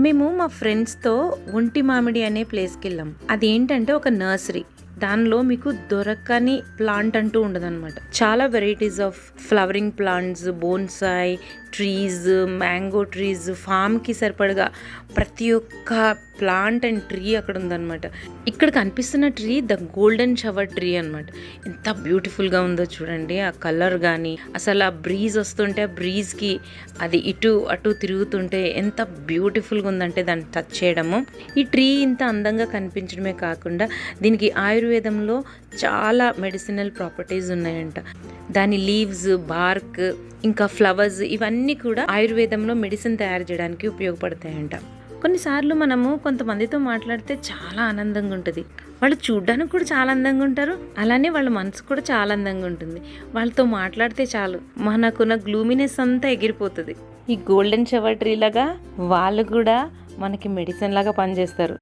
మేము మా ఫ్రెండ్స్తో ఒంటి మామిడి అనే ప్లేస్కి వెళ్ళాం. అదేంటంటే ఒక నర్సరీ. దానిలో మీకు దొరకని ప్లాంట్ అంటూ ఉండదన్నమాట. చాలా varieties of flowering plants, bonsai trees, mango trees, ఫామ్కి సరిపడగా ప్రతి ఒక్క ప్లాంట్ అండ్ ట్రీ అక్కడ ఉందన్నమాట. ఇక్కడ కనిపిస్తున్న tree the golden shower tree అనమాట. ఎంత బ్యూటిఫుల్గా ఉందో చూడండి. ఆ కలర్ కానీ అసలు ఆ బ్రీజ్ వస్తుంటే ఆ బ్రీజ్కి అది ఇటు అటు తిరుగుతుంటే ఎంత బ్యూటిఫుల్గా ఉందంటే దాన్ని టచ్ చేయడము. ఈ ట్రీ ఇంత అందంగా కనిపించడమే కాకుండా దీనికి ఆయుర్వేదంలో చాలా మెడిసినల్ ప్రాపర్టీస్ ఉన్నాయంట. దాని లీవ్స్, బార్క్, ఇంకా ఫ్లవర్స్ ఇవన్నీ కూడా ఆయుర్వేదంలో మెడిసిన్ తయారు చేయడానికి ఉపయోగపడతాయంట. కొన్నిసార్లు మనము కొంతమందితో మాట్లాడితే చాలా ఆనందంగా ఉంటుంది. వాళ్ళు చూడ్డానికి కూడా చాలా అందంగా ఉంటారు, అలానే వాళ్ళ మనసు కూడా చాలా అందంగా ఉంటుంది. వాళ్ళతో మాట్లాడితే చాలు మనకున్న గ్లూమినెస్ అంతా ఎగిరిపోతుంది. ఈ గోల్డెన్ షవర్ ట్రీ లాగా వాళ్ళు కూడా మనకి మెడిసిన్ లాగా పనిచేస్తారు.